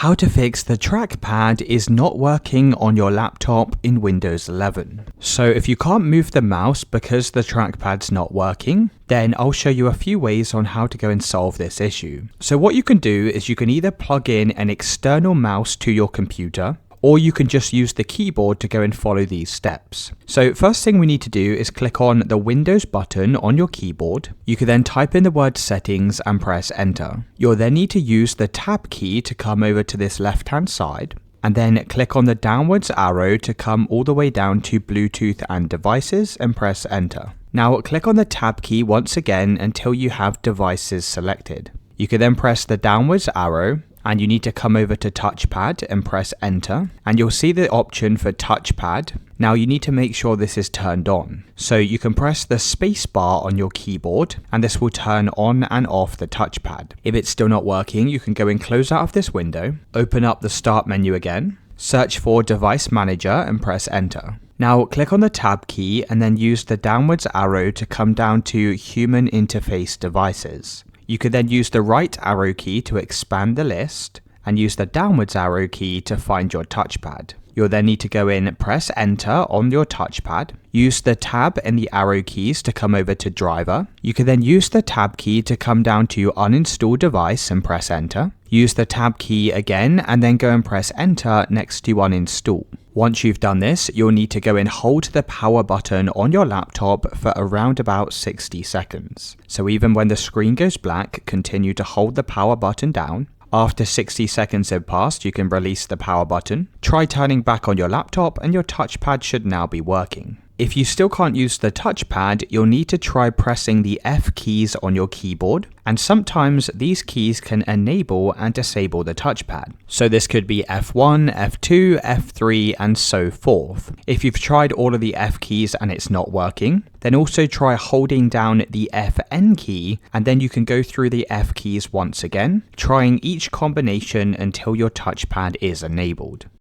How to fix the trackpad is not working on your laptop in Windows 11. So if you can't move the mouse because the trackpad's not working, then I'll show you a few ways on how to go and solve this issue. So what you can do is you can either plug in an external mouse to your computer, or you can just use the keyboard to go and follow these steps. So first thing we need to do is click on the Windows button on your keyboard. You can then type in the word settings and press enter. You'll then need to use the tab key to come over to this left hand side, and then click on the downwards arrow to come all the way down to Bluetooth and devices and press enter. Now click on the tab key once again until you have devices selected. You can then press the downwards arrow, and you need to come over to touchpad and press enter, and you'll see the option for touchpad. Now you need to make sure this is turned on. So you can press the space bar on your keyboard and this will turn on and off the touchpad. If it's still not working, you can go and close out of this window, open up the start menu again, search for device manager and press enter. Now click on the tab key and then use the downwards arrow to come down to human interface devices. You could then use the right arrow key to expand the list and use the downwards arrow key to find your touchpad. You'll then need to go in, press enter on your touchpad, use the tab and the arrow keys to come over to driver. You can then use the tab key to come down to uninstall device and press enter. Use the tab key again and then go and press enter next to uninstall. Once you've done this, you'll need to go and hold the power button on your laptop for around about 60 seconds. So even when the screen goes black, continue to hold the power button down. After 60 seconds have passed, you can release the power button. Try turning back on your laptop and your touchpad should now be working. If you still can't use the touchpad, you'll need to try pressing the F keys on your keyboard, and sometimes these keys can enable and disable the touchpad. So this could be F1, F2, F3, and so forth. If you've tried all of the F keys and it's not working, then also try holding down the Fn key, and then you can go through the F keys once again, trying each combination until your touchpad is enabled.